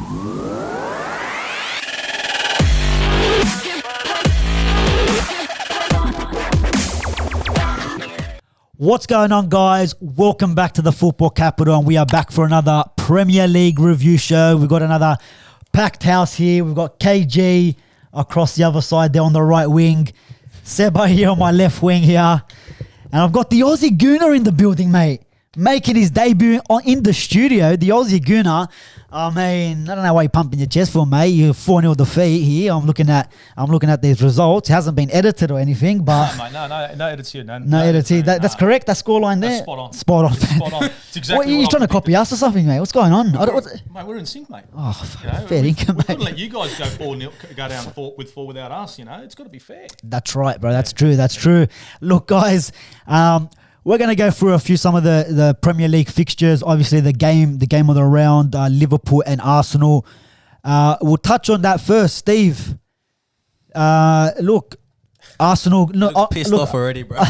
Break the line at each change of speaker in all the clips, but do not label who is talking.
What's going on, guys? Welcome back to the Football Capital, and we are back for another Premier League review show. We've got another packed house here. We've got KG across the other side there on the right wing, Seba here on my left wing here, and I've got the Aussie Gooner in the building, mate, making his debut in the studio. The Aussie Gooner. I mean, I don't know why you're pumping your chest for, mate. You're 4-0 defeat here. I'm looking at these results. It hasn't been edited or anything, but
no, mate, no edits here.
No edits here. That's correct. That scoreline there.
Spot on.
Spot on.
It's exactly
what, you trying to copy us or something, mate? What's going on?
Mate, we're in sync, mate.
Oh, fair income, mate.
We couldn't let you guys go 4-0, go down 4 without us. You know, it's got to be fair.
That's right, bro. That's true. That's true. Look, guys. We're going to go through some of the Premier League fixtures. Obviously, the game of the round, Liverpool and Arsenal. We'll touch on that first, Steve. Look, Arsenal. No,
pissed off already, bro.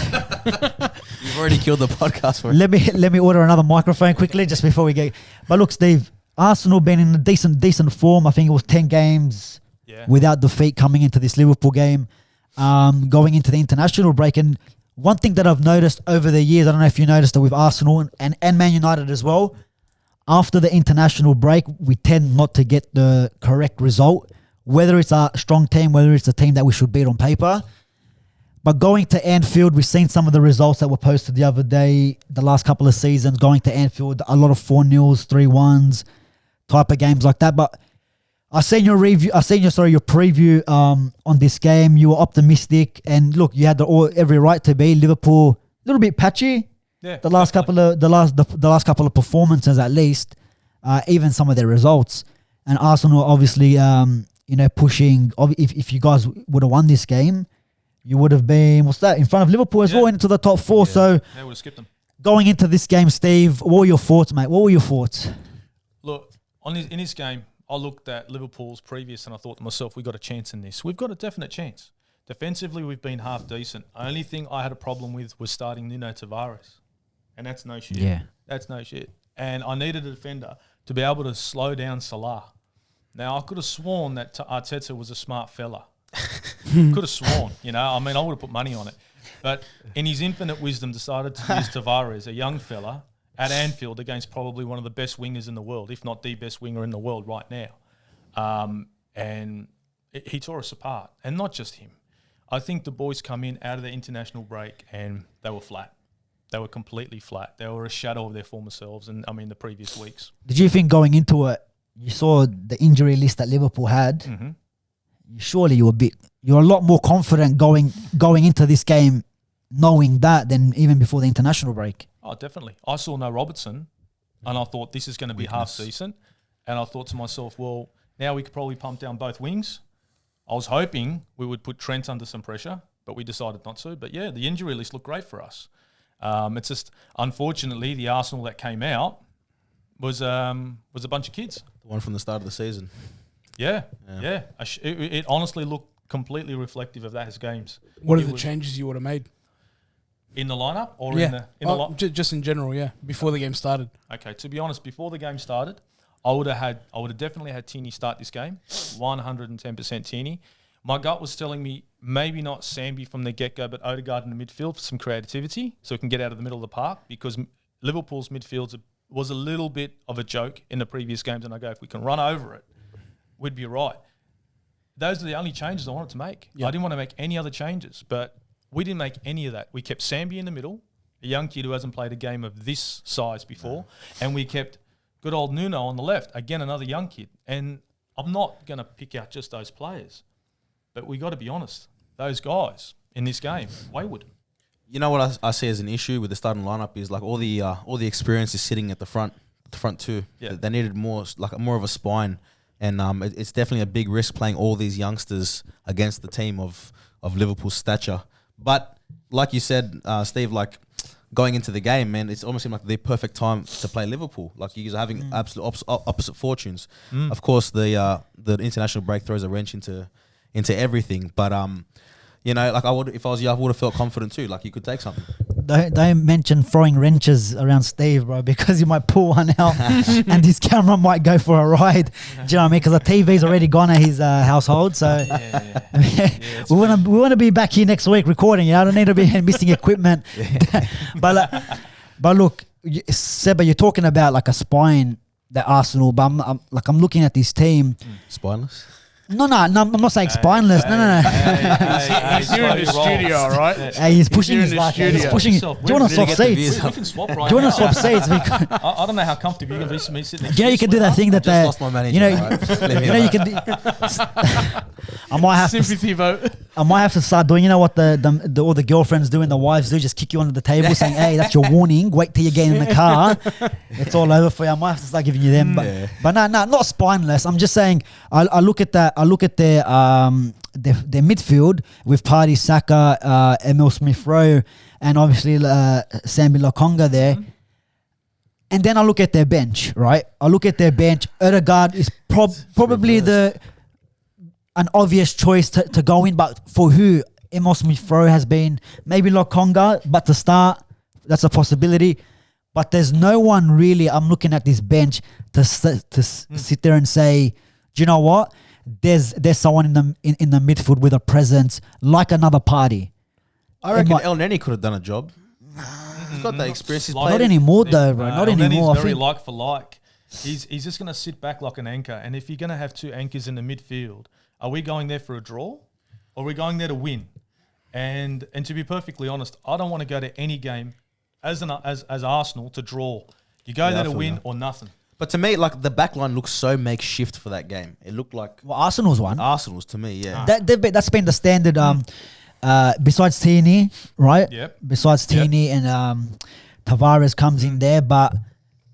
You've already killed the podcast for
it. Let me order another microphone quickly just before we get. But look, Steve, Arsenal been in a decent form. I think it was 10 games without defeat coming into this Liverpool game, going into the international break. And one thing that I've noticed over the years, I don't know if you noticed it with Arsenal and Man United as well, after the international break, we tend not to get the correct result, whether it's a strong team, whether it's a team that we should beat on paper. But going to Anfield, we've seen some of the results that were posted the other day, the last couple of seasons, going to Anfield, a lot of 4-0s, 3-1s, type of games like that. But I seen your preview on this game. You were optimistic, and look, you had every right to be. Liverpool a little bit patchy.
Yeah,
the last couple of performances, at least, even some of their results. And Arsenal, obviously, pushing. If you guys would have won this game, you would have been in front of Liverpool as well, into the top 4.
Yeah.
So
we would have skipped them.
Going into this game, Steve, what were your thoughts, mate? What were your thoughts?
Look, in this game, I looked at Liverpool's previous and I thought to myself, we've got a chance in this. We've got a definite chance. Defensively, we've been half decent. Only thing I had a problem with was starting Nuno Tavares. And that's no shit.
Yeah.
That's no shit. And I needed a defender to be able to slow down Salah. Now, I could have sworn that Arteta was a smart fella. Could have sworn, I would have put money on it. But in his infinite wisdom, decided to use Tavares, a young fella, at Anfield against probably one of the best wingers in the world, if not the best winger in the world right now. And he tore us apart. And not just him. I think the boys come in out of the international break and they were flat. They were completely flat. They were a shadow of their former selves the previous weeks.
Did you think going into it, you saw the injury list that Liverpool had, surely you're a lot more confident going into this game knowing that than even before the international break?
Oh, definitely. I saw no Robertson, and I thought this is going to be half decent. And I thought to myself, well, now we could probably pump down both wings. I was hoping we would put Trent under some pressure, but we decided not to. But yeah, the injury list looked great for us. It's just, unfortunately, the Arsenal that came out was a bunch of kids.
The one from the start of the season.
Yeah. It honestly looked completely reflective of those games.
What are the changes you would have made?
In the lineup or in the
just in general, before the game started.
Okay, to be honest, before the game started, I would have definitely had Tierney start this game, 110% Tierney. My gut was telling me maybe not Sambi from the get-go, but Odegaard in the midfield for some creativity, so we can get out of the middle of the park, because Liverpool's midfield was a little bit of a joke in the previous games, and I go, if we can run over it, we'd be right. Those are the only changes I wanted to make. Yep. I didn't want to make any other changes, but we didn't make any of that. We kept Sambi in the middle, a young kid who hasn't played a game of this size before, and we kept good old Nuno on the left, again, another young kid. And I'm not going to pick out just those players, but we got to be honest, those guys in this game, wayward.
You know what I see as an issue with the starting lineup is like all the experience is sitting at the front too. Yeah. They needed more of a spine, and it's definitely a big risk playing all these youngsters against the team of Liverpool's stature. But like you said, Steve, like going into the game, man, it's almost seemed like the perfect time to play Liverpool. Like you guys are having absolute opposite fortunes. Of course, the international break throws a wrench into everything. But like if I was you, I would have felt confident too. Like you could take something.
don't mention throwing wrenches around Steve, bro, because you might pull one out and his camera might go for a ride. Do you know what I mean? Because the TV's already gone at his household, so we want to be back here next week recording. You know, I don't need to be missing equipment. but look, Seba, you're talking about like a spine that Arsenal, but I'm looking at this team.
Spineless.
No, I'm not saying spineless. No.
He's here in the studio, right?
Hey, he's pushing his luck.
studio.
He's pushing. Do you want to swap seats?
We can swap right
Do you want
now.
to swap seats?
I don't know how comfortable you're going to be me sitting next
You know, you can do that thing that
Just lost my manager.
you know,
right?
you know, you can. I might have
Sympathy vote.
I might have to start doing. You know what all the girlfriends do and the wives do? Just kick you under the table, saying, "Hey, that's your warning. Wait till you get in the car. It's all over for you." I might have to start giving you them, but no, not spineless. I'm just saying. I look at that. I look at their midfield with Partey, Saka, Emil Smith-Rowe, and obviously Sambi Lokonga there. And then I look at their bench, right? I look at their bench. Odegaard is probably an obvious choice to go in, but for who? Emil Smith-Rowe has been, maybe Lokonga, but to start, that's a possibility. But there's no one really, I'm looking at this bench to sit there and say, do you know what? There's someone in the midfield with a presence like another Partey.
I reckon El Neni could have done a job. He's got that experience. He's
Not anymore though, bro. Not anymore.
He's very like for like. He's just going to sit back like an anchor. And if you're going to have two anchors in the midfield, are we going there for a draw, or are we going there to win? And to be perfectly honest, I don't want to go to any game as Arsenal to draw. You go there to win or nothing.
But to me, like the back line looks so makeshift for that game. It looked like
Arsenal's one.
Arsenal's to me, yeah.
That's been the standard. Besides Tierney, right?
Yep.
Besides Tierney and Tavares comes in there, but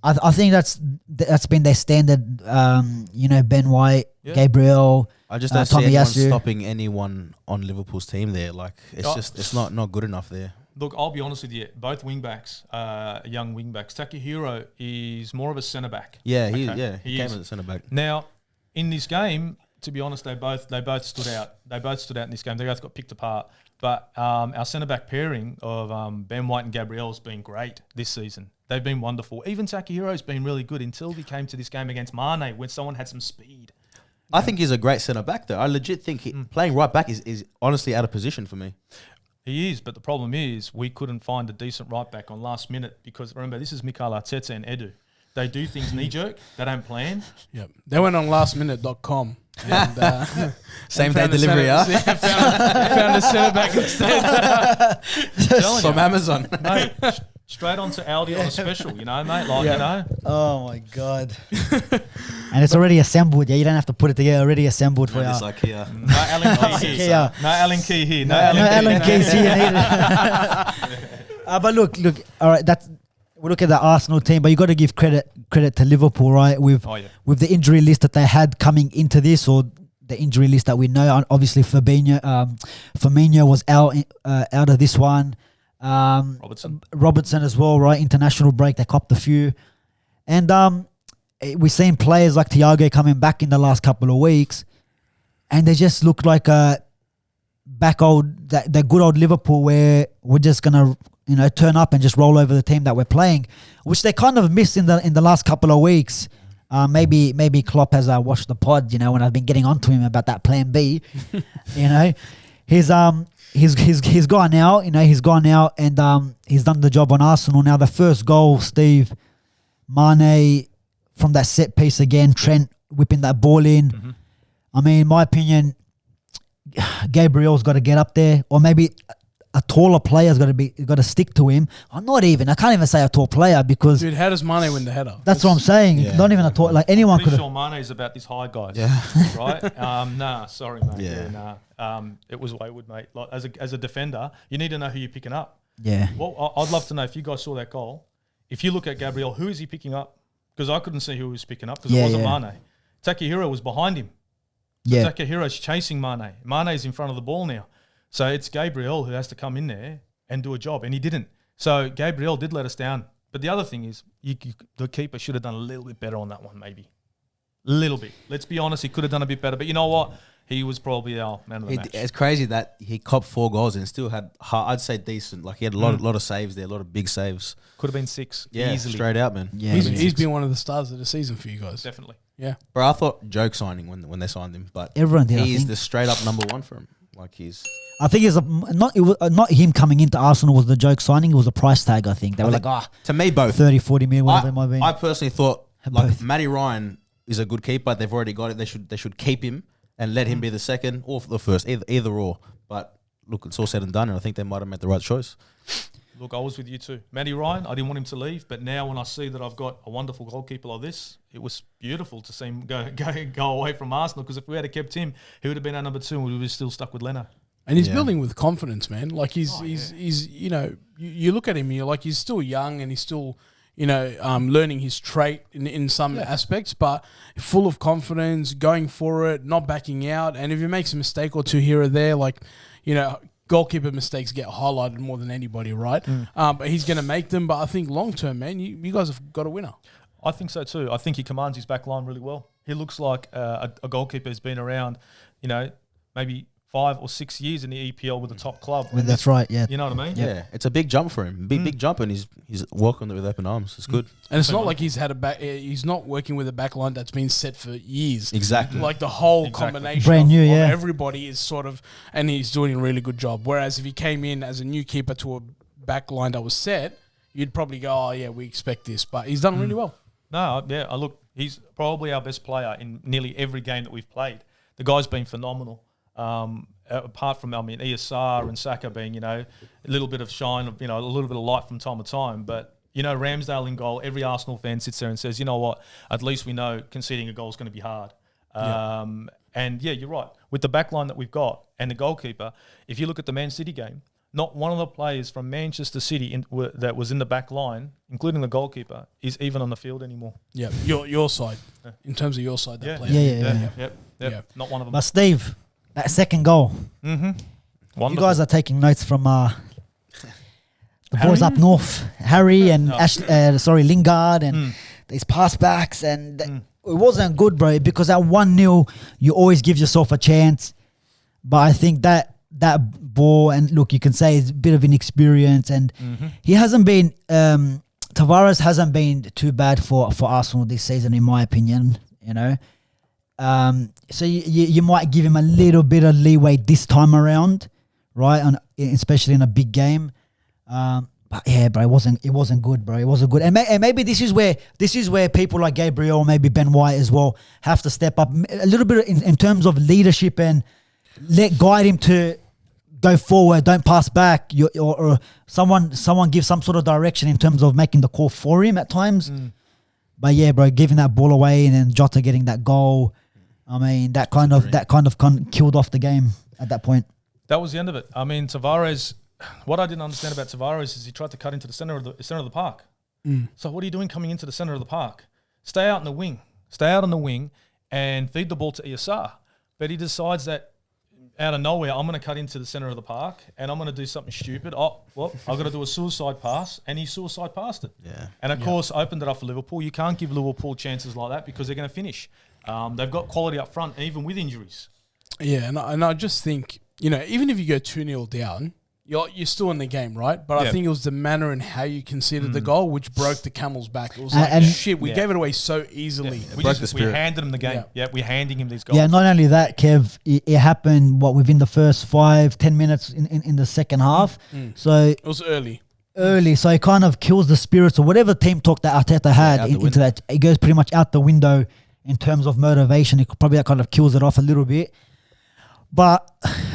I think that's been their standard. Ben White, Gabriel.
I just don't see anyone
Tomiyasu.
stopping anyone on Liverpool's team there. Like it's not good enough there.
Look, I'll be honest with you. Both wing-backs, young wing-backs. Takehiro is more of a centre-back.
Yeah, he
He
came
is.
as a centre-back.
Now, in this game, to be honest, they both stood out. They both stood out in this game. They both got picked apart. But our centre-back pairing of Ben White and Gabriel has been great this season. They've been wonderful. Even Takehiro's been really good until he came to this game against Mane when someone had some speed.
I think he's a great centre-back, though. I legit think playing right back is honestly out of position for me.
He is, but the problem is we couldn't find a decent right back on last minute because, remember, this is Mikel Arteta and Edu. They do things knee-jerk. They don't plan.
Yep. They went on lastminute.com. And,
Same day delivery, huh?
Found a centre-back instead.
From Amazon.
Mate, straight on to Aldi on a special, mate. Like,
Oh my god! And it's already assembled. Yeah, you don't have to put it together. Already assembled for you.
It's like here.
No Allen Key here. No Allen Key here.
No Allen Keys here. But look. All right, we look at the Arsenal team, but you got to give credit to Liverpool, right? With the injury list that they had coming into this, or the injury list that we know. Obviously, Firmino was out of this one. Robertson as well, right? International break, they copped a few, and we've seen players like Thiago coming back in the last couple of weeks, and they just look like that good old Liverpool where we're just gonna turn up and just roll over the team that we're playing, which they kind of missed in the last couple of weeks. Maybe Klopp has watched the pod, when I've been getting onto him about that plan B. He's gone out, he's gone out and he's done the job on Arsenal. Now the first goal, Steve, Mane from that set piece again, Trent whipping that ball in. Mm-hmm. I mean, in my opinion, Gabriel's got to get up there, or maybe a taller player's got to stick to him. I can't even say a tall player because
dude, how does Mane win the header?
That's what I'm saying. Yeah. Not even a tall, like anyone could.
I'm pretty sure Mane is about this high, guys.
Yeah.
Right? Nah, sorry, mate.
Yeah.
It was wayward, mate. Like as a defender, you need to know who you're picking up.
Yeah.
Well, I'd love to know if you guys saw that goal. If you look at Gabriel, who is he picking up? Because I couldn't see who he was picking up because it wasn't Mane. Takehiro was behind him. So Takehiro's chasing Mane. Mane's in front of the ball now. So it's Gabriel who has to come in there and do a job, and he didn't. So Gabriel did let us down. But the other thing is, the keeper should have done a little bit better on that one, maybe. A little bit. Let's be honest, he could have done a bit better. But you know what? he was probably our man of the match.
It's crazy that he copped 4 goals and still had, I'd say, decent. Like, he had a lot of saves there, a lot of big saves.
Could have been 6
Yeah,
easily.
straight out, man.
Yeah,
He's been one of the stars of the season for you guys.
Definitely.
Yeah.
Bro, I thought joke signing when they signed him, but
everyone did.
he's the straight up number 1 for him. Like, he's...
I think not him coming into Arsenal was the joke signing. It was a price tag. I think they were like,
to me, both
30, 40 million, whatever it might be.
I personally thought like
Both.
Matty Ryan is a good keeper. They've already got it. They should keep him and let him be the second or the first, either or. But look, it's all said and done, and I think they might have made the right choice.
Look, I was with you too. Matty Ryan, I didn't want him to leave, but now when I see that I've got a wonderful goalkeeper like this, it was beautiful to see him go away from Arsenal, because if we had kept him, he would have been our number 2 and we would have still stuck with Leno.
And he's building with confidence, man. Like he's you know, you look at him, you're like, he's still young and he's still, you know, learning his trait in some aspects, but full of confidence, going for it, not backing out. And if he makes a mistake or two here or there, like, you know, goalkeeper mistakes get highlighted more than anybody, right? But he's going to make them. But I think long term, man, you guys have got a winner.
I think so too. I think he commands his back line really well. He looks like a goalkeeper who's been around, you know, maybe 5 or 6 years in the EPL with a top club.
Well, that's right. Yeah.
You know what I mean?
Yeah, it's a big jump for him. Big jump, and he's welcomed it with open arms. It's good.
And it's not like he's had he's not working with a back line that's been set for years.
Exactly.
Like the whole combination
Brand new,
of
yeah.
everybody is sort of, and he's doing a really good job. Whereas if he came in as a new keeper to a back line that was set, you'd probably go, oh yeah, we expect this. But he's done really well.
No, yeah, look, he's probably our best player in nearly every game that we've played. The guy's been phenomenal. Apart from, I mean, ESR and Saka being, you know, a little bit of shine, you know, a little bit of light from time to time. But, you know, Ramsdale in goal, every Arsenal fan sits there and says, you know what, at least we know conceding a goal is going to be hard. And, yeah, you're right. With the back line that we've got and the goalkeeper, if you look at the Man City game, not one of the players from Manchester City that was in the back line, including the goalkeeper, is even on the field anymore.
Yeah, your side. In terms of your side, that player.
Yeah.
Not one of them.
But Steve, that second goal.
Wonderful.
You guys are taking notes from the boys up north, Harry and Lingard and these pass backs, and it wasn't good, bro. Because at 1-0, you always give yourself a chance. But I think that ball, and look, you can say it's a bit of inexperience, and he hasn't been. Tavares hasn't been too bad for Arsenal this season, in my opinion. You know. So you might give him a little bit of leeway this time around, right? Especially in a big game. But yeah, bro, it wasn't good, bro. It wasn't good, and maybe this is where people like Gabriel, maybe Ben White as well, have to step up a little bit in terms of leadership and guide him to go forward. Don't pass back, or someone give some sort of direction in terms of making the call for him at times. But yeah, bro, giving that ball away and then Jota getting that goal, I mean, that kind of killed off the game at that point.
That was the end of it. I mean, Tavares. What I didn't understand about Tavares is he tried to cut into the center of the park. So what are you doing coming into the center of the park? Stay out in the wing. Stay out on the wing and feed the ball to ESR. But he decides that out of nowhere, I'm going to cut into the center of the park and I'm going to do something stupid. Oh, well, I've got to do a suicide pass, and he suicide passed it. Yeah. And of course, opened it up for Liverpool. You can't give Liverpool chances like that because they're going to finish. They've got quality up front, even with injuries.
Yeah, and I just think, you know, even if you go 2-0 down, you're still in the game, right? But I think it was the manner and how you conceded the goal which broke the camel's back. It was like, shit, we gave it away so easily.
We handed him the game. Yeah, we're handing him these goals.
Yeah, not only that, Kev, it happened, within the first 5-10 minutes in the second half. So
it was early,
so it kind of kills the spirits or whatever team talk that Arteta had into that. It goes pretty much out the window in terms of motivation. It probably that kind of kills it off a little bit. But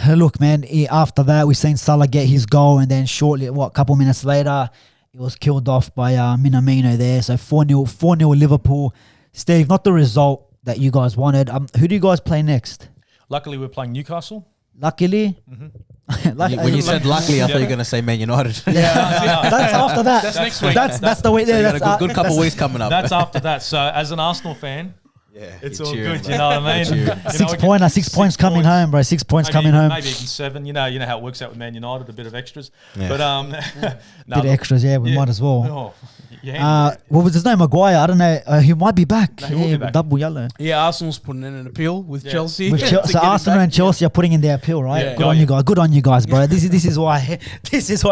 look, man, after that, we've seen Salah get his goal, and then shortly, a couple minutes later, it was killed off by Minamino there. So 4-0 Liverpool. Steve, not the result that you guys wanted. Who do you guys play next?
Luckily, we're playing Newcastle.
Luckily?
When you said luckily, I thought you were going to say Man United.
That's after that.
That's next week.
That's the way there.
So that's a good couple weeks coming up.
That's after that. So as an Arsenal fan,
Yeah,
it's
you're
all
cheering,
good.
bro.
You know what I mean?
You're cheering.
You know,
6
we
pointer,
get
6 points coming home, bro. 6 points coming home.
Maybe even 7. You know how it works out with Man United, a bit of extras.
Yeah.
But
Bit of extras, yeah, we might as well.
Oh, yeah.
Well, there's no Maguire. I don't know. He might be back.
No, he will be back.
Double yellow.
Yeah, Arsenal's putting in an appeal with Chelsea.
With
to
so
get him
Arsenal
back.
and Chelsea are putting in their appeal, right?
Yeah.
Good on you guys. Good on you guys, bro. This is why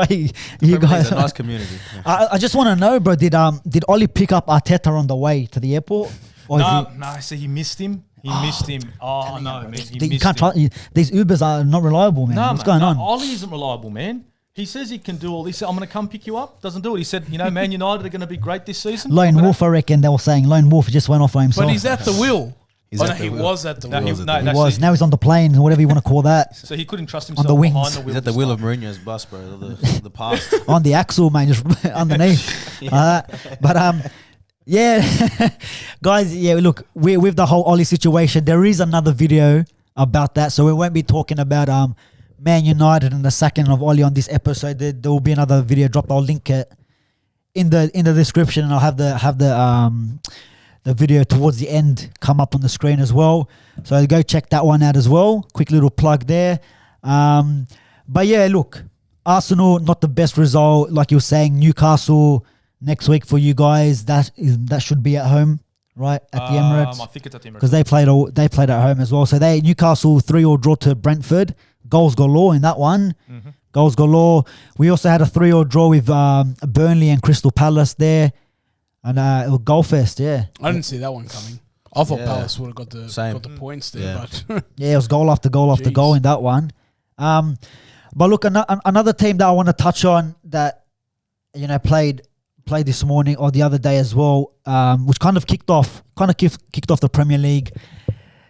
you
Premier
guys.
League's a nice community.
I just want to know, bro. Did Oli pick up Arteta on the way to the airport? Or is
No, so he missed him. He missed him. Oh, no, man. He
you
missed
can't
him.
try, these Ubers are not reliable, man. What's going on?
Ollie isn't reliable, man. He says he can do all this. I'm going to come pick you up. Doesn't do it. He said, Man United are going to be great this season.
Lone Wolf, I reckon they were saying Lone Wolf just went off by himself.
But he's at the wheel.
He
was at the
No,
wheel.
He was. Now he's on the plane, whatever you want to call that.
So he couldn't trust himself
the wings.
behind the wheel.
He's at the
this
wheel of
time.
Mourinho's bus, bro. The past.
On the axle, man, just underneath. But yeah, guys, yeah, look, with the whole Oli situation, there is another video about that, so we won't be talking about Man United and the sacking of Oli on this episode. There will be another video dropped. I'll link it in the description, and I'll have the video towards the end come up on the screen as well. So go check that one out as well. Quick little plug there. But yeah, look, Arsenal, not the best result. Like you were saying, Newcastle next week for you guys. That should be at home, right? At the Emirates.
I think it's at the Emirates.
Because they played at home as well. So Newcastle 3-3 draw to Brentford. Goals galore in that one.
Mm-hmm.
Goals galore. We also had a 3-3 draw with Burnley and Crystal Palace there. And it was goal fest, yeah.
I didn't see that one coming. I thought Palace would have got the points there, but
Yeah, it was goal after goal after goal in that one. But look, another team that I want to touch on that played this morning or the other day as well, which kind of kicked off the Premier League.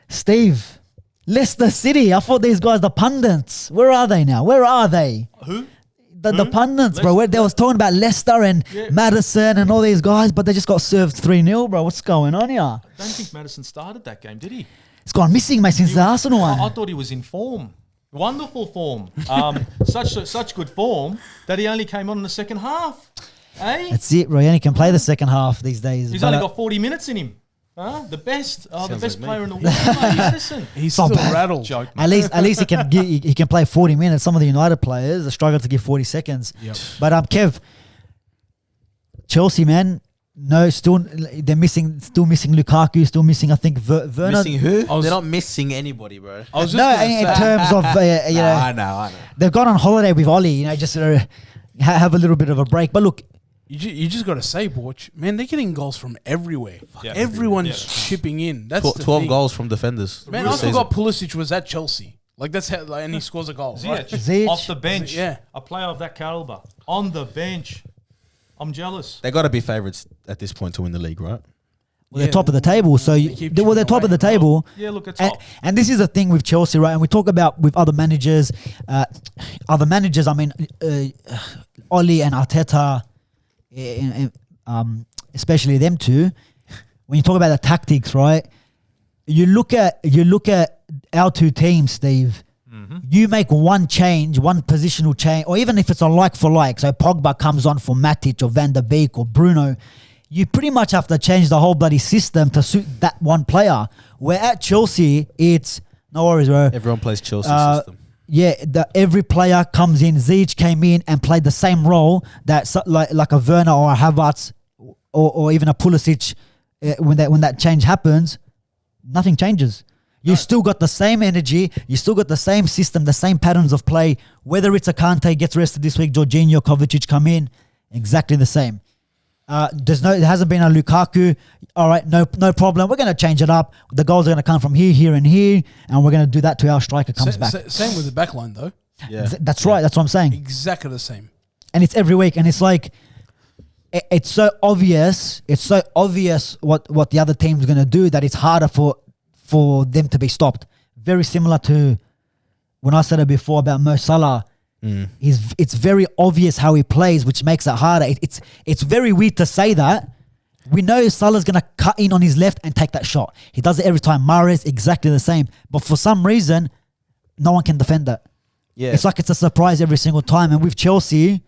Steve, Leicester City. I thought these guys, the pundits, where are they now? Where are they?
Who?
The pundits, bro. Where they was talking about Leicester and Maddison and all these guys, but they just got served 3-0, bro. What's going on here?
I don't think Maddison started that game, did he?
It's gone missing, mate, since the Arsenal one.
I thought he was in form. Wonderful form. Such good form that he only came on in the second half. Eh?
That's it, bro. He only can play the second half these days.
He's
But,
only got 40 minutes in him. The best
like
player
me.
in the world, mate, Maddison.
he's
Not
still
bad.
rattled.
Joke, mate.
At least he can play 40 minutes. Some of the United players struggle to give 40 seconds.
Yep.
But Kev, Chelsea, man, no, they're missing Lukaku, still missing, I think, Werner.
Missing who?
I was-
They're not missing anybody, bro.
I was just
No,
gonna
in
say-
terms of
I know.
they've gone on holiday with Oli. Just have a little bit of a break. But look,
You just got to say, Borch, man, they're getting goals from everywhere.
Yeah.
Everyone's
Yeah.
chipping in. That's the
12
thing.
goals from defenders.
Man,
this
I
season.
forgot Pulisic was at Chelsea. Like that's how, and he scores a goal. Right?
Ziyech.
Off the bench.
Yeah.
A player of that caliber. On the bench. I'm jealous.
They got to be favourites at this point to win the league, right?
Well, they're top of the table, so they're top of the table.
Yeah, look, it's
And,
top.
and this is the thing with Chelsea, right? And we talk about with other managers. I mean, Oli and Arteta, especially them two. When you talk about the tactics, right? You look at our two teams, Steve. You make one change, one positional change, or even if it's a like for like. So Pogba comes on for Matic or Van der Beek or Bruno. You pretty much have to change the whole bloody system to suit that one player. Where at Chelsea, it's no worries, bro.
Everyone plays Chelsea system.
Yeah, every player comes in. Ziyech came in and played the same role that like a Werner or a Havertz or even a Pulisic. When that change happens, nothing changes. You still got the same energy. You still got the same system, the same patterns of play. Whether it's a Kante gets rested this week, Jorginho, Kovacic come in, exactly the same. There hasn't been a Lukaku. All right, no problem. We're going to change it up. The goals are going to come from here, and here, and we're going to do that till our striker comes back.
Same with the back line, though.
Yeah.
That's right. That's what I'm saying.
Exactly the same.
And it's every week, and it's like it's so obvious. It's so obvious what the other team's going to do that it's harder for them to be stopped. Very similar to when I said it before about Mo Salah. It's very obvious how he plays, which makes it harder. It's very weird to say that. We know Salah's going to cut in on his left and take that shot. He does it every time. Mahrez, exactly the same. But for some reason, no one can defend that.
Yeah.
It's like it's a surprise every single time. And with Chelsea,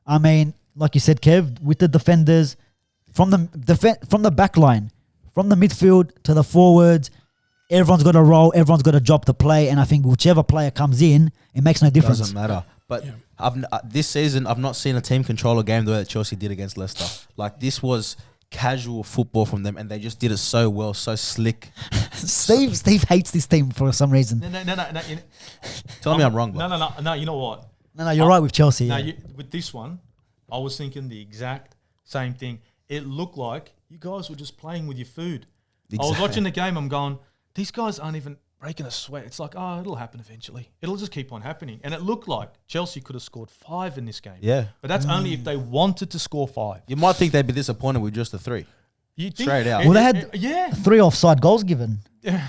I mean, like you said, Kev, with the defenders, from the back line, from the midfield to the forwards, everyone's got a role, everyone's got a job to play, and I think whichever player comes in, it makes no difference.
Doesn't matter. But this season, I've not seen a team control a game the way that Chelsea did against Leicester. Like, this was casual football from them, and they just did it so well, so slick.
Steve hates this team for some reason.
No.
Tell me I'm wrong, bro.
No. You know what?
No, you're right with Chelsea.
No,
Yeah.
with this one, I was thinking the exact same thing. It looked like you guys were just playing with your food.
Exactly.
I was watching the game. I'm going, these guys aren't even breaking a sweat. It's like, oh, it'll happen eventually. It'll just keep on happening. And it looked like Chelsea could have scored 5 in this game.
Yeah.
But that's only if they wanted to score 5.
You might think they'd be disappointed with just the 3.
You think,
Straight out.
Well, they had 3 offside goals given.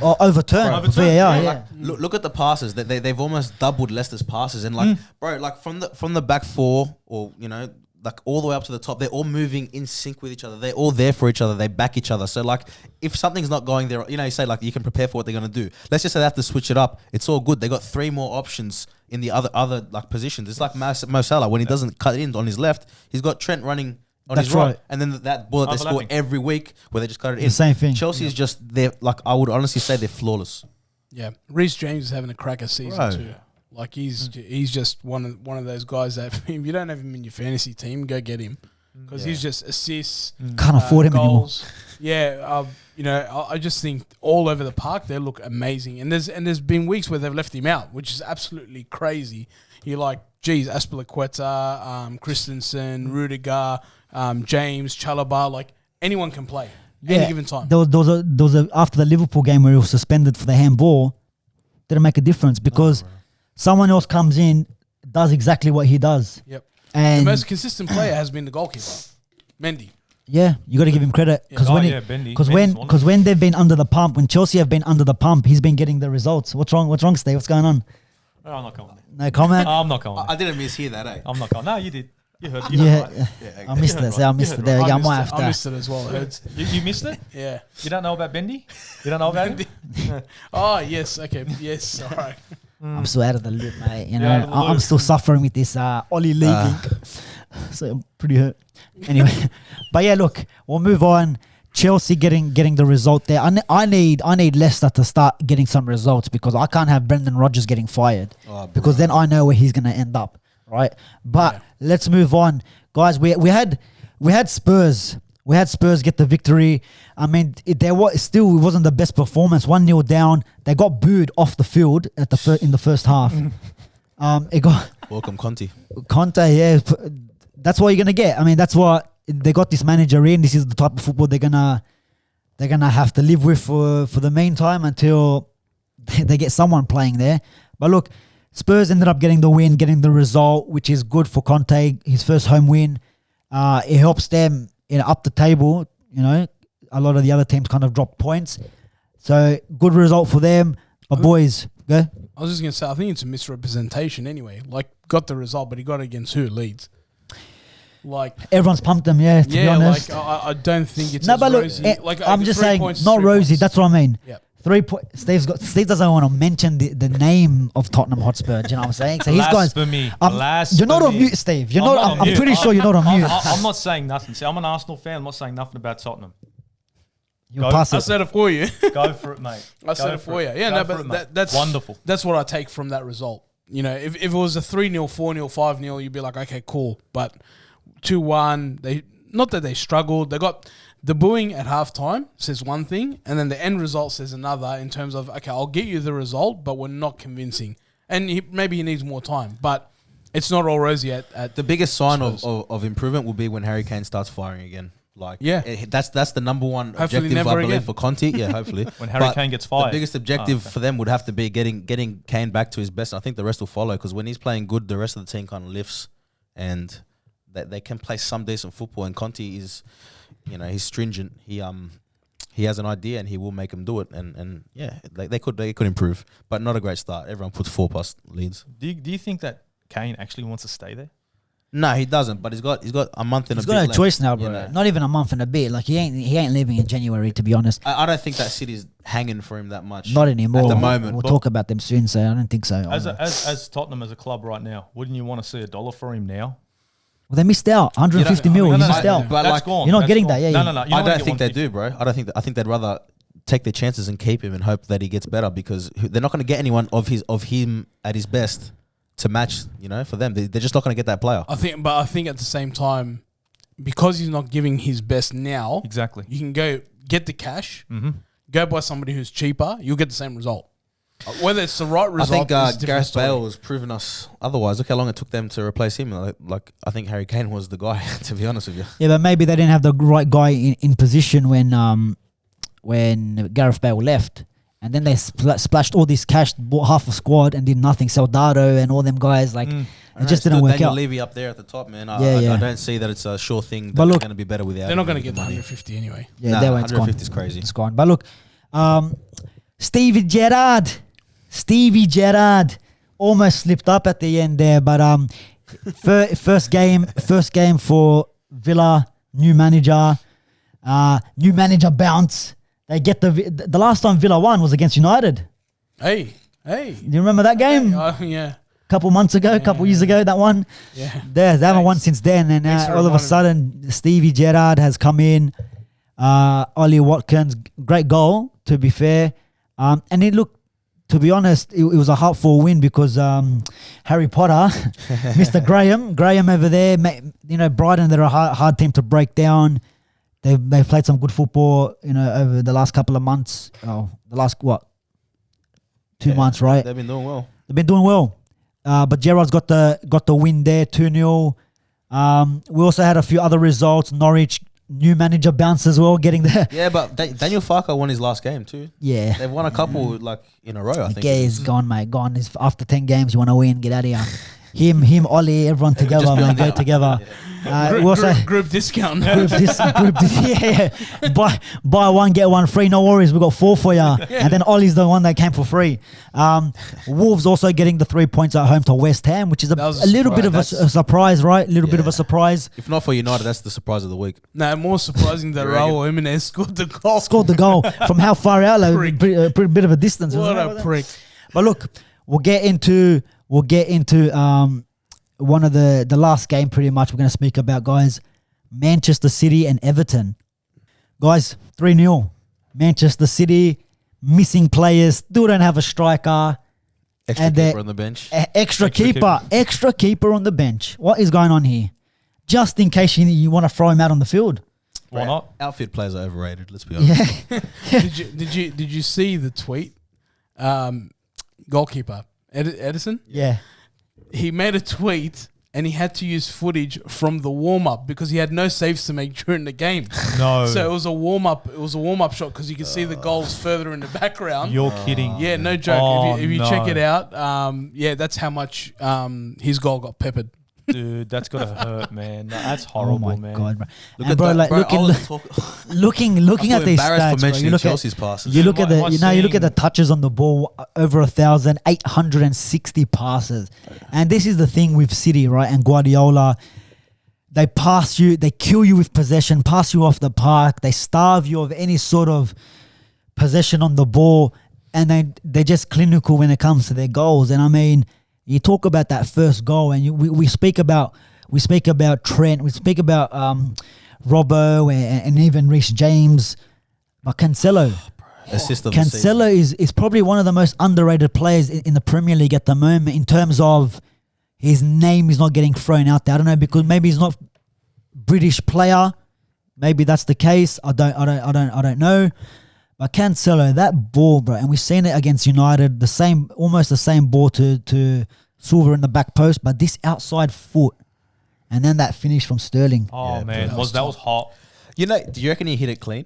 Or overturned.
Overturned,
VAR,
yeah.
yeah.
Look at the passes. They've almost doubled Leicester's passes, and like, bro, like from the back 4, or like all the way up to the top, they're all moving in sync with each other. They're all there for each other. They back each other. So like, if something's not going there, you say like you can prepare for what they're gonna do. Let's just say they have to switch it up. It's all good. They got 3 more options in the other like positions. It's like Mo Salah when he doesn't cut in on his left, he's got Trent running on
That's
his right.
right.
And then that ball that they score
Overlapping.
every week where they just cut it in.
The same thing.
Chelsea is just, they're like, I would honestly say they're flawless.
Yeah, Reece James is having a cracker season
Bro.
too. Like he's just one of those guys that if you don't have him in your fantasy team, go get him because he's just assists,
Can't afford him
goals. Yeah, I just think all over the park they look amazing, and there's been weeks where they've left him out, which is absolutely crazy. You're like, geez, Aspilicueta, Christensen, Rudiger, James, Chalobah, like anyone can play any given time.
There was a after the Liverpool game where he was suspended for the handball, didn't make a difference because someone else comes in, does exactly what he does.
Yep.
And
The most consistent player has been the goalkeeper, Mendy.
yeah, you got to give him credit because
Bendy.
when they've been under the pump, when Chelsea have been under the pump, he's been getting the results. What's wrong, Steve? What's going on?
Oh, I'm not going.
No comment.
I'm not going.
I didn't mishear that, eh?
I'm not going. No, you did. You heard.
Yeah,
Heard right.
I missed it. I missed it. There, I might have
I
to.
missed it as well.
You missed it.
Yeah.
You don't know about Bendy? You don't know about him?
Oh yes. Okay. Yes. All right.
I'm still out of the loop, mate.
You're out of the
I'm
loop.
still suffering with this Ollie leaking, so I'm pretty hurt. Anyway, but yeah, look, we'll move on. Chelsea getting the result there. I need Leicester to start getting some results because I can't have Brendan Rodgers getting fired because then I know where he's going to end up, right? But let's move on, guys. We had Spurs. We had Spurs get the victory. I mean, it wasn't the best performance. 1-0 down. They got booed off the field in the first half. It got
Welcome, Conte.
Yeah. That's what you're gonna get. I mean, that's what they got this manager in. This is the type of football they're gonna have to live with for the meantime until they get someone playing there. But look, Spurs ended up getting the win, getting the result, which is good for Conte. His first home win. It helps them up the table. A lot of the other teams kind of dropped points. So good result for them. But boys, go.
I was just gonna say, I think it's a misrepresentation anyway. Like, got the result, but he got it against who? Leeds. Like
Everyone's pumped them, to be honest.
like I don't think it's
No,
as
but look,
rosy.
I'm just
3
saying,
points is
not
3
rosy.
points.
That's what I mean.
Yeah.
3 points. Steve doesn't want to mention the name of Tottenham Hotspur. Do you know what I'm saying? So these guys,
Blasphemy.
you're not on mute, Steve. You're not. I'm pretty sure you're not on mute.
I'm not saying nothing. See, I'm an Arsenal fan. I'm not saying nothing about Tottenham.
You'll pass
I
it.
said it for you.
Go for it, mate.
I said it for you. Yeah,
Go
no,
for
but
it, mate.
that's
wonderful.
That's what I take from that result. If it was a 3-0, 4-0, 5-0, you'd be like, okay, cool. But 2-1, not that they struggled. They got the booing at halftime says one thing, and then the end result says another in terms of, okay, I'll get you the result, but we're not convincing. And maybe he needs more time, but it's not all rosy at
The biggest sign
Spurs.
of improvement will be when Harry Kane starts firing again. That's the number one
Hopefully
objective,
never
I believe,
again.
for Conte. Yeah, hopefully.
When Harry
But
Kane gets fired.
The biggest objective for them would have to be getting Kane back to his best. I think the rest will follow because when he's playing good, the rest of the team kind of lifts and they can play some decent football. And Conte is, he's stringent. He has an idea and he will make them do it. And they could improve, but not a great start. Everyone puts 4+ leads.
Do you think that Kane actually wants to stay there?
No, he doesn't. But he's got a month and
He's
a bit
got no
left,
choice now, bro. Not even a month and a bit. Like he ain't leaving in January, to be honest.
I don't think that City's hanging for him that much.
Not anymore.
At the moment.
We'll talk about them soon, so I don't think so.
As Tottenham as a club right now, wouldn't you want to see $1 for him now?
Well, they missed out. 150 mil. You missed out.
But
That's gone.
You're not
That's
getting
gone.
that. Yeah,
No.
I don't think they do, bro. I think they'd rather take their chances and keep him and hope that he gets better, because they're not going to get anyone of him at his best to match. For them, they're just not going to get that player.
I think at the same time, because he's not giving his best now,
Exactly.
you can go get the cash, go buy somebody who's cheaper, you'll get the same result. Whether it's the right result,
I think
is a different
Gareth
story.
Bale has proven us otherwise. Look how long it took them to replace him. Like I think Harry Kane was the guy. To be honest with you.
Yeah, but maybe they didn't have the right guy in position when Gareth Bale left. And then they splashed all this cash, bought half a squad and did nothing. Soldado and all them guys, it just didn't work
Daniel
out.
Levy up there at the top, man. I don't see that it's a sure thing that
But
they're
look,
going to be better without.
They're not going to
him
get the
money.
150 anyway.
Yeah, that way it's gone.
150 is crazy.
It's gone. But look, Stevie Gerrard almost slipped up at the end there. But first game for Villa, new manager bounce. They get the last time Villa won was against United.
Hey.
Do you remember that game?
Yeah.
Couple months ago, couple years ago, that one.
Yeah.
They haven't won since then, and
Thanks for
all of a
reminding
sudden, Stevie Gerrard has come in. Ollie Watkins, great goal, to be fair. And it looked, to be honest, it was a heartful win because Harry Potter, Mr. Graham over there, Brighton, they're a hard team to break down. They've played some good football, over the last couple of months. Oh, the last 2 months, right?
They've been doing well.
They've been doing well. But Gerrard's got the win there, 2-0. We also had a few other results. Norwich, new manager bounce as well, getting there.
Yeah, but Daniel Farker won his last game too.
Yeah.
They've won a couple in a row, I think.
Yeah, he's gone, mate. Gone. After 10 games, you want to win, get out of here. Him, Ollie, everyone together, man, go together. We also
Group discount.
yeah. Buy one, get one free. No worries, we got 4 for you. And then Ollie's the one that came for free. Wolves also getting the 3 points at home to West Ham, which is a little bit of a surprise, right? A little bit of a surprise.
If not for United, that's the surprise of the week.
No, more surprising that Raul Jimenez scored the goal.
Scored the goal from how far out? Like, pretty bit of a distance.
What a prick!
But look, we'll get into one of the last game pretty much we're going to speak about, guys. Manchester City and Everton. Guys, 3-0. Manchester City, missing players, still don't have a striker.
Extra keeper on the bench.
Extra keeper on the bench. What is going on here? Just in case you want to throw him out on the field.
Why not?
Outfield players are overrated, let's be honest.
Yeah.
Did you see the tweet? Goalkeeper Edison?
Yeah.
He made a tweet and he had to use footage from the warm up because he had no saves to make during the game.
No.
So it was a warm up. It was a warm up shot because you could see the goals further in the background.
You're kidding.
Yeah, no joke.
Oh,
if you check it out, that's how much his goal got peppered.
Dude, that's gotta hurt, man. That's horrible,
oh my
man.
God, bro.
Look
And
at
bro,
that,
like
bro,
looking at these stats, bro,
mentioning
you look
Chelsea's
at
passes.
you look at
Am I
you look at the
seeing-
touches on the ball, over 1,860 passes, and this is the thing with City, right? And Guardiola, they pass you, they kill you with possession, pass you off the park, they starve you of any sort of possession on the ball, and they're just clinical when it comes to their goals. And I mean, you talk about that first goal, and we speak about Trent, we speak about Robbo and even Reece James, but Cancelo.
Assist of the season.
Cancelo is probably one of the most underrated players in the Premier League at the moment in terms of his name is not getting thrown out there. I don't know, because maybe he's not British player. Maybe that's the case. I don't know. But Cancelo, that ball, bro, and we've seen it against United, almost the same ball to Silva in the back post, but this outside foot, and then that finish from Sterling.
Oh
Yeah,
man,
that
that was hot.
Do you reckon he hit it clean?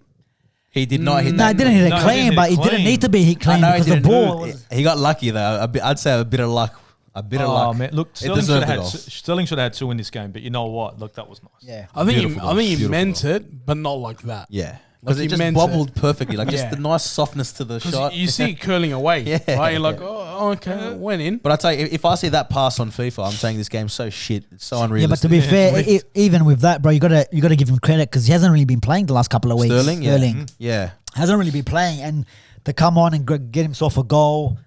He did not hit
No,
that.
he didn't hit it
No, he
clean,
didn't hit
but
it
he didn't
clean.
need to be hit clean
I know
because
he
the
didn't
ball
move.
was...
He got lucky though. I'd say a bit of luck. A bit of luck.
Man, look,
It
Sterling should
deserved
have
it
had
off.
Sterling should have had 2 in this game, but you know what? Look, that was nice.
Yeah.
I think
Beautiful
he
goal.
meant it, but not like that.
Yeah.
Like
Because
he
it just
meant
bobbled perfectly. Like just
Yeah.
the nice softness to the shot.
Because you see it curling away,
Yeah.
right? You're like, oh, okay, went in.
But I tell you, if I see that pass on FIFA, I'm saying this game's so shit. It's so
Yeah,
unrealistic.
but to be fair, even with that, bro, you gotta give him credit because he hasn't really been playing the last couple of weeks.
Sterling, yeah. Yeah.
Hasn't really been playing, and to come on and get himself a goal,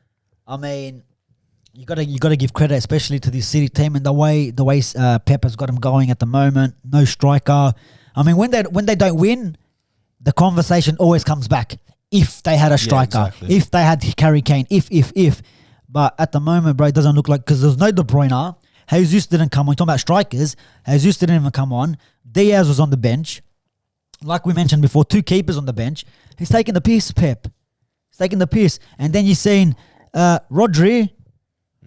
I mean, You gotta give credit, especially to this City team and the way Pep has got them going at the moment. No striker. I mean, when they don't win, the conversation always comes back. If they had a striker, if they had Harry Kane, if. But at the moment, bro, it doesn't look like, because there's no De Bruyne. Jesus didn't come on. You're talking about strikers. Jesus didn't even come on. Diaz was on the bench. Like we mentioned before, 2 keepers on the bench. He's taking the piss, Pep. He's taking the piss. And then you're saying, Rodri,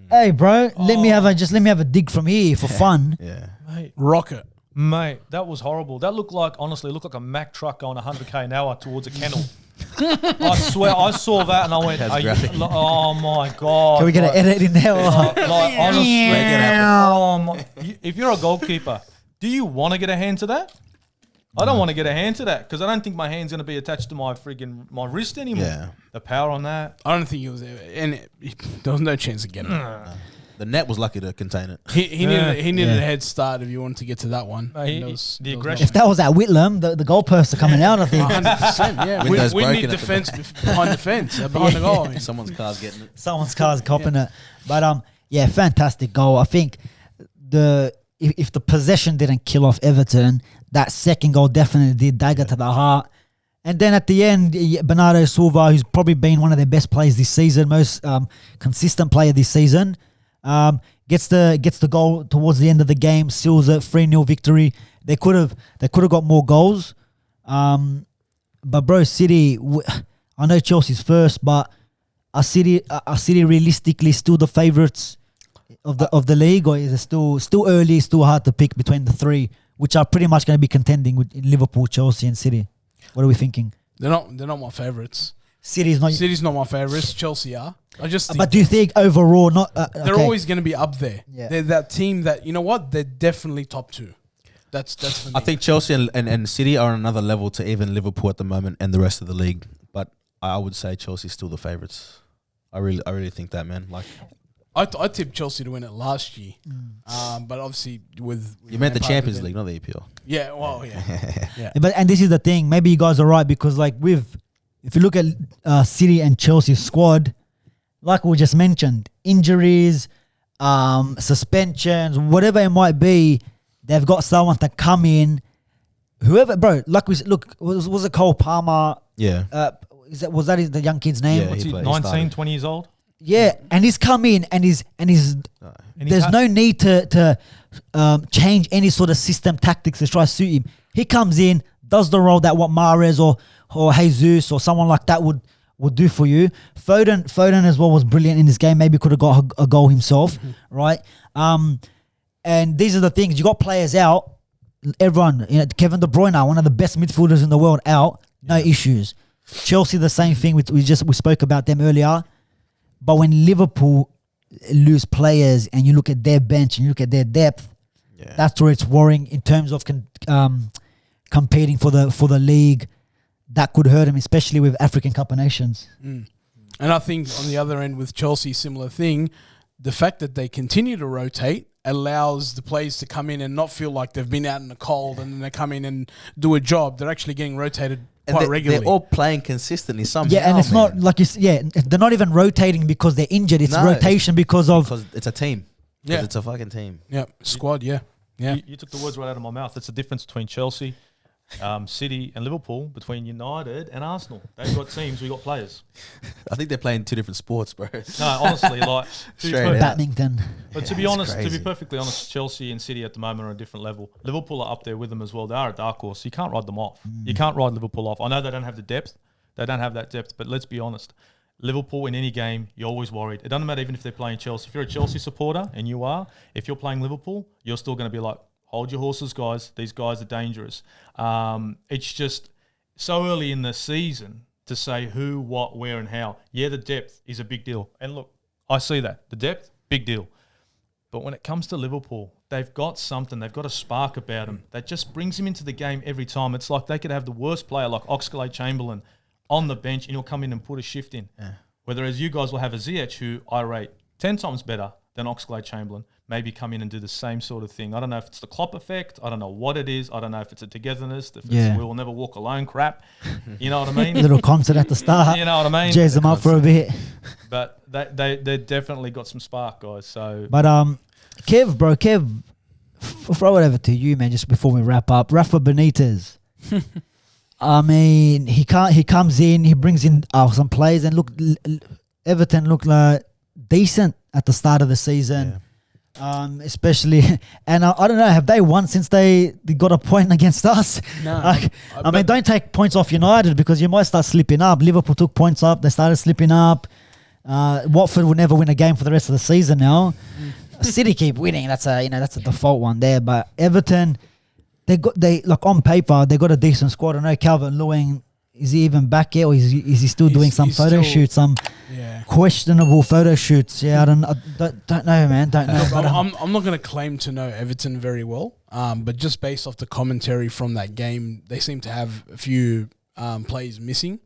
hey, bro, let me have a dig from here for fun.
Yeah.
Mate,
Rocket.
Mate, that was horrible. That looked like a Mack truck going 100k an hour towards a kennel. I swear, I saw that and I went, oh my God.
Can we get an edit in there?
Honestly, if you're a goalkeeper, do you want to get a hand to that? I don't want to get a hand to that because I don't think my hand's going to be attached to my wrist anymore.
Yeah.
The power on that.
I don't think it was there. And there was no chance of getting it.
No. The net was lucky to contain it.
He needed a head start if you wanted to get to that one.
The aggression.
If that was at Whitlam, the goalposts are coming out, I think.
100%, yeah. We need defense behind the fence, behind the goal.
Someone's car's getting it.
Someone's car's copping it. But fantastic goal. I think if the possession didn't kill off Everton, that second goal definitely did dagger to the heart. And then at the end, Bernardo Silva, who's probably been one of their best players this season, most consistent player this season, gets the goal towards the end of the game, seals a 3-0 victory. They could have got more goals. But bro, City, I know Chelsea's first, but are City realistically still the favourites of the league, or is it still early, still hard to pick between the 3, which are pretty much going to be contending with Liverpool, Chelsea, and City? What are we thinking?
They're not my favourites.
City's not
my favourites. Chelsea are. I just.
But do you think overall not?
They're always going to be up there.
Yeah.
They're that team that, you know what? They're definitely top 2. That's for me.
I think Chelsea and City are on another level to even Liverpool at the moment and the rest of the league. But I would say Chelsea's still the favourites. I really think that, man. Like,
I tipped Chelsea to win it last year, but obviously with
you meant the Champions League, not the EPL.
Yeah, well, yeah.
And this is the thing. Maybe you guys are right because, like, if you look at City and Chelsea's squad, like we just mentioned, injuries, suspensions, whatever it might be, they've got someone to come in. Whoever, bro, like was it Cole Palmer?
Yeah.
Was that the young kid's name?
Yeah,
What's he,
he
19, 20 years old?
Yeah, and he's come in and there's no need to change any sort of system tactics to try to suit him. He comes in, does the role that what Mahrez or Jesus or someone like that would do for you. Foden as well was brilliant in this game. Maybe could have got a goal himself, right? And these are the things. You got players out. Everyone, Kevin De Bruyne, one of the best midfielders in the world, out. No issues. Chelsea, the same thing. We spoke about them earlier. But when Liverpool lose players and you look at their bench and you look at their depth, that's where it's worrying in terms of competing for the league. That could hurt them, especially with African Cup of Nations.
And I think on the other end with Chelsea, similar thing, the fact that they continue to rotate allows the players to come in and not feel like they've been out in the cold and then they come in and do a job. They're actually getting rotated quite regularly.
They're all playing consistently somehow.
Yeah, and it's not like they're not even rotating because they're injured. It's rotation because
it's a team. Yeah, it's a fucking team.
Yeah, squad. Yeah.
You took the words right out of my mouth. That's the difference between Chelsea, City, and Liverpool. Between United and Arsenal, they've got teams. We got players.
I think they're playing 2 different sports, bro.
No, honestly, like
badminton.
But to be honest, to be perfectly honest, Chelsea and City at the moment are on a different level. Liverpool are up there with them as well. They are a dark horse. You can't ride them off. You can't ride Liverpool off. I know they don't have the depth. They don't have that depth. But let's be honest. Liverpool in any game, you're always worried. It doesn't matter even if they're playing Chelsea. If you're a Chelsea supporter, and you are, if you're playing Liverpool, you're still going to be like, hold your horses, guys. These guys are dangerous. It's just so early in the season to say who, what, where, and how. Yeah, the depth is a big deal. And look, I see that. The depth, big deal. But when it comes to Liverpool, they've got something. They've got a spark about them that just brings them into the game every time. It's like they could have the worst player like Oxlade-Chamberlain on the bench and he'll come in and put a shift in. Yeah. Whereas you guys will have a Ziyech who I rate 10 times better than Oxlade-Chamberlain, maybe come in and do the same sort of thing. I don't know if it's the Klopp effect. I don't know what it is. I don't know if it's a togetherness. If it's we will never walk alone crap. You know what I mean?
Little concert at the start.
You know what I mean?
Jazz them up for a bit.
But they definitely got some spark, guys. So,
But Kev, throw it over to you, man. Just before we wrap up, Rafa Benitez. I mean, he comes in, he brings in some players, and look, Everton look like decent at the start of the season. Yeah. Especially, and I don't know, have they won since they got a point against us?
No.
I mean, don't take points off United because you might start slipping up. Liverpool took points up, they started slipping up. Watford will never win a game for the rest of the season now. City keep winning. That's a default one there. But Everton, they like on paper they got a decent squad. I know Calvert-Lewin, is he even back yet, or is he still doing some photo shoots? Questionable photo shoots. Yeah, I don't know, man. Don't know.
But I'm not going to claim to know Everton very well. But just based off the commentary from that game, they seem to have a few players missing.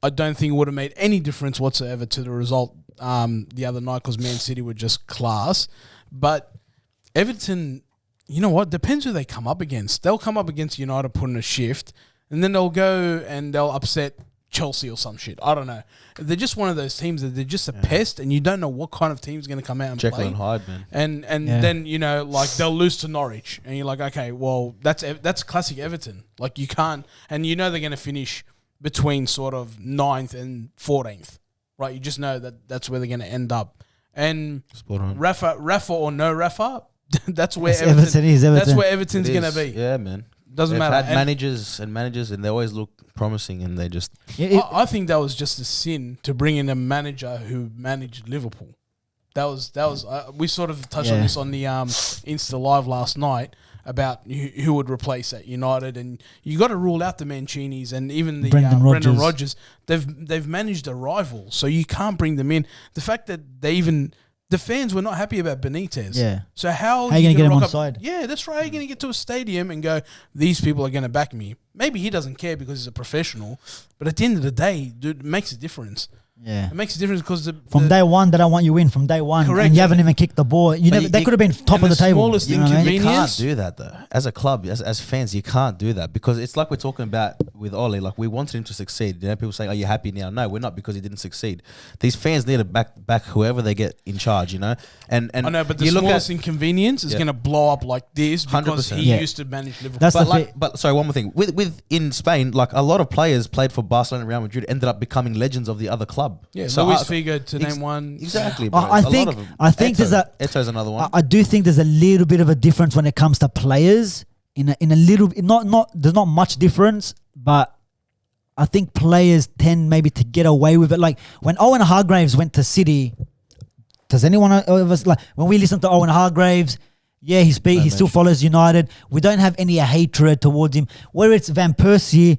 I don't think it would have made any difference whatsoever to the result the other night because Man City were just class. But Everton, you know what? Depends who they come up against. They'll come up against United putting a shift, and then they'll go and they'll upset Chelsea or some shit. I don't know. They're just one of those teams that they're just a pest, and you don't know what kind of team's going to come out and
Jekyll
play.
and Hyde, man.
And then, you know, like they'll lose to Norwich, and you're like, okay, well, that's classic Everton. Like you can't, and you know they're going to finish between sort of 9th and 14th, right? You just know that that's where they're going to end up. And Rafa or no Rafa, that's where Everton is. That's where Everton's going to be.
Yeah, man.
Doesn't matter.
Had managers, and they always look promising, and they just.
I think that was just a sin to bring in a manager who managed Liverpool. That was. We sort of touched on this on the Insta Live last night about who would replace at United, and you got to rule out the Mancinis and even the Brendan Rodgers. They've managed a rival, so you can't bring them in. The fact that the fans were not happy about Benitez.
Yeah.
So how
are you going to get him on side?
Yeah, that's right. How are you going to get to a stadium and go, these people are going to back me? Maybe he doesn't care because he's a professional, but at the end of the day, dude, it makes a difference.
Yeah,
it makes a difference because
from day one that I want you in from day one, correct, and you haven't even kicked the ball. They could have been top of the table.
You can't do that though. As a club, as fans, you can't do that because it's like we're talking about with Oli. Like we wanted him to succeed. You know, people say, "Are you happy now?" No, we're not because he didn't succeed. These fans need to back whoever they get in charge. You know, and
I know, but the smallest inconvenience is going to blow up like this because 100%. He used to manage Liverpool.
That's
but sorry, one more thing. With in Spain, like a lot of players played for Barcelona and Real Madrid ended up becoming legends of the other club.
Yeah, so Luis Figo to name one.
Exactly, bro.
I think there's
Eto's another one.
I do think there's a little bit of a difference when it comes to players. In a little, not there's not much difference, but I think players tend maybe to get away with it. Like when Owen Hargreaves went to City, does anyone of us like when we listen to Owen Hargreaves? Yeah, he still follows United. We don't have any hatred towards him. Whether it's Van Persie,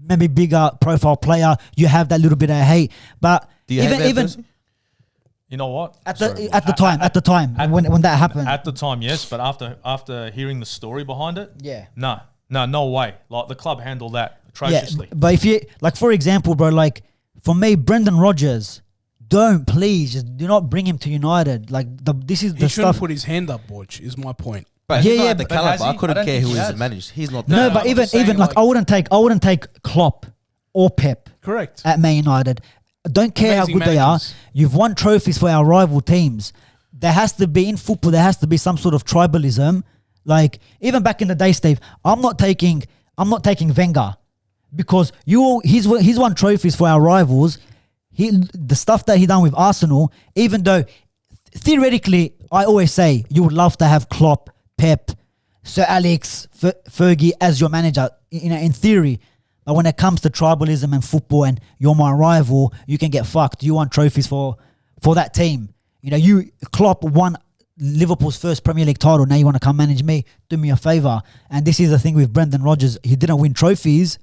maybe bigger profile player, you have that little bit of hate, but. Even
you know what?
At the time when that happened.
At the time, yes, but after hearing the story behind it, no way. Like the club handled that atrociously.
Yeah, but if you like, for example, bro, like for me, Brendan Rodgers, do not bring him to United. Like this is the stuff. He
shouldn't put his hand up, Borch. Is my point.
But the caliber. I couldn't care who he's managed. He's not.
No, but even like I wouldn't take Klopp or Pep.
Correct.
At Man United. Don't care
Amazing
how good
managers.
they are. You've won trophies for our rival teams. There has to be in football. There has to be some sort of tribalism. Like even back in the day, Steve, I'm not taking Wenger because he's won trophies for our rivals. The stuff that he done with Arsenal, even though theoretically, I always say you would love to have Klopp, Pep, Sir Alex, Fergie as your manager. In theory. But when it comes to tribalism and football and you're my rival, you can get fucked. You want trophies for that team. You know, Klopp won Liverpool's first Premier League title. Now you want to come manage me? Do me a favour. And this is the thing with Brendan Rodgers. He didn't win trophies,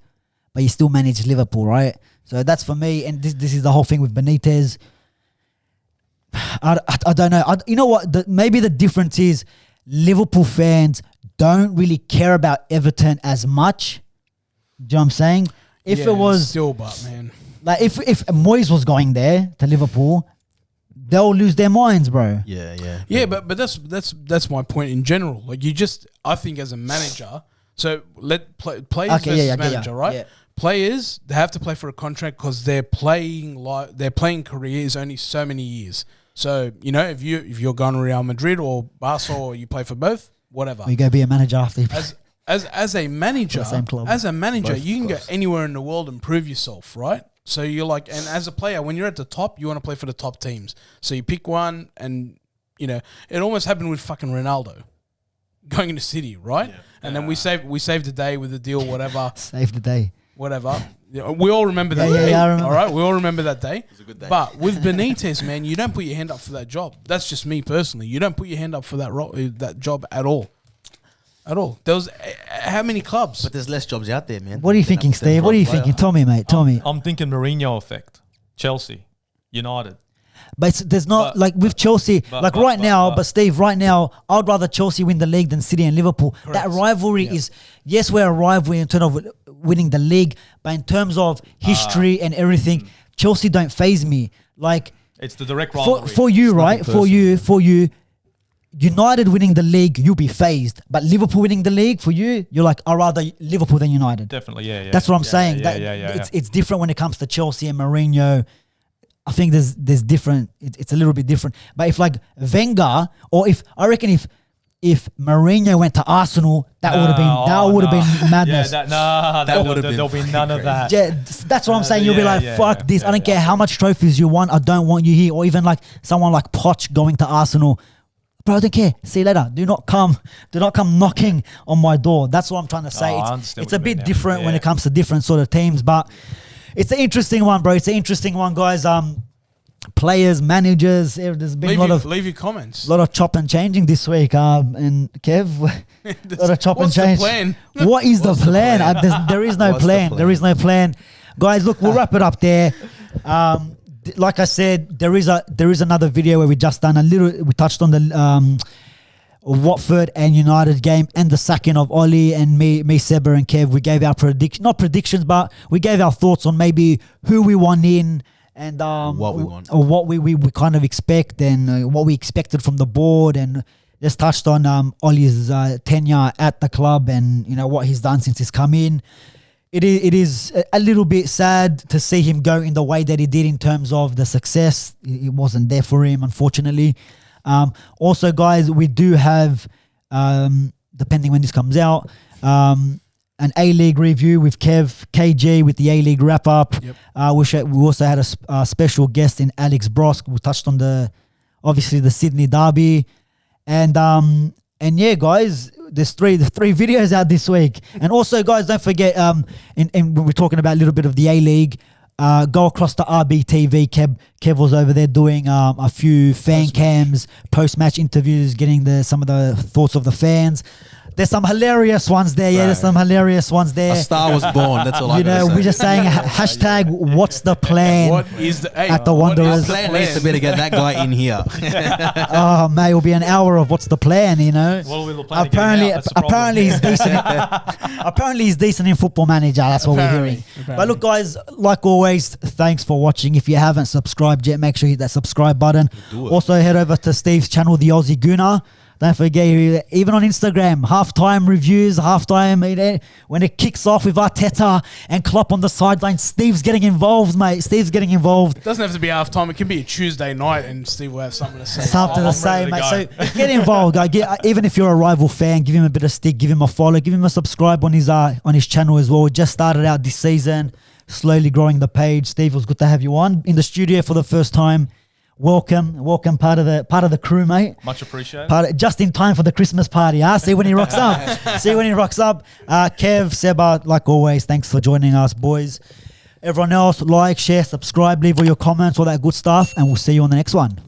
but he still managed Liverpool, right? So that's for me. And this is the whole thing with Benitez. I don't know. You know what? Maybe the difference is Liverpool fans don't really care about Everton as much. Do you know what I'm saying? If it was
still, but man,
like if Moyes was going there to Liverpool, they'll lose their minds, bro.
Yeah. But that's my point in general. Like I think as a manager, so players versus manager, right? Yeah. players, they have to play for a contract because their playing career is only so many years. So, you know, if you're going to Real Madrid or Barca or you play for both, whatever.
You go be a manager after you play.
As a manager,
Both,
you can go anywhere in the world and prove yourself, right? So you're like, and as a player, when you're at the top, you want to play for the top teams. So you pick one, and you know it almost happened with fucking Ronaldo going into City, right? Yeah. And then we saved the day with the deal, whatever.
Save the day,
whatever. Yeah, we all remember that day.
Yeah, I remember.
All right, we all remember that day.
It was a good day.
But with Benitez, man, you don't put your hand up for that job. That's just me personally. You don't put your hand up for that job at all. At all. There was how many clubs?
But there's less jobs out there, man.
What are you thinking, Steve? What are you thinking? Tommy, mate. Tommy.
I'm thinking Mourinho effect. Chelsea, United.
But there's not like with Chelsea, right now, Steve, right now, I'd rather Chelsea win the league than City and Liverpool. Correct. That rivalry is, yes, we're a rivalry in terms of winning the league, but in terms of history and everything, Chelsea don't faze me. Like
it's the direct rivalry
for you, right? For you. United winning the league, you'll be phased. But Liverpool winning the league, for you, you're like, I'd rather Liverpool than United.
Definitely, yeah.
That's what I'm saying. It's different when it comes to Chelsea and Mourinho. I think there's different. It's a little bit different. But if like Wenger, or if Mourinho went to Arsenal, that would have been madness.
There'll be none of that.
Yeah, that's what I'm saying. You'll be like, fuck this. I don't care how much trophies you want. I don't want you here. Or even like someone like Poch going to Arsenal. Bro, I don't care. See you later. Do not come knocking on my door. That's what I'm trying to say. It's a bit different when it comes to different sort of teams, but it's an interesting one, bro. It's an interesting one, guys. Players, managers. There's been
leave your comments.
A lot of chop and changing this week. And Kev, a lot of chop and change.
What's the plan?
What is the plan? There is no plan. There is no plan, guys. Look, we'll wrap it up there. Like I said, there is another video where we just done we touched on the Watford and United game and the sacking of Ollie and me, Seba and Kev. We gave our not predictions, but we gave our thoughts on maybe who we want in and
what we want,
or what we kind of expect and what we expected from the board, and just touched on Ollie's tenure at the club and what he's done since he's come in. It is a little bit sad to see him go in the way that he did in terms of the success. It wasn't there for him, unfortunately. Also, guys, we do have, depending when this comes out, an A-League review with KG with the A-League wrap-up. Yep. We also had a special guest in Alex Brosk. We touched on obviously the Sydney derby. And yeah, guys, there's three videos out this week. And also, guys, don't forget, and we're talking about a little bit of the A-League, go across to RBTV. Kev was over there doing a few fan cams, post-match interviews, getting some of the thoughts of the fans. There's some hilarious ones there. Yeah, there's some hilarious ones there.
A star was born. That's all I know.
We're just saying hashtag what's the plan at the Wanderers.
The plan needs to be to get that guy in here.
Oh, mate, it'll be an hour of what's the plan,
What will the plan
apparently he's decent. Apparently he's decent in Football Manager. That's what we're hearing. But look, guys, like always, thanks for watching. If you haven't subscribed yet, make sure you hit that subscribe button. Also, head over to Steve's channel, The Aussie Gooner. Don't forget, even on Instagram, halftime reviews, when it kicks off with Arteta and Klopp on the sideline, Steve's getting involved, mate. Steve's getting involved.
It doesn't have to be halftime. It can be a Tuesday night and Steve will have something to say.
Something to say, mate. So get involved. Even if you're a rival fan, give him a bit of stick, give him a follow, give him a subscribe on his channel as well. We just started out this season, slowly growing the page. Steve, it was good to have you on in the studio for the first time. Welcome, part of the crew, mate.
Much appreciated.
Just in time for the Christmas party, huh? See when he rocks up. Kev, Seba, like always, thanks for joining us, boys. Everyone else, like, share, subscribe, leave all your comments, all that good stuff, and we'll see you on the next one.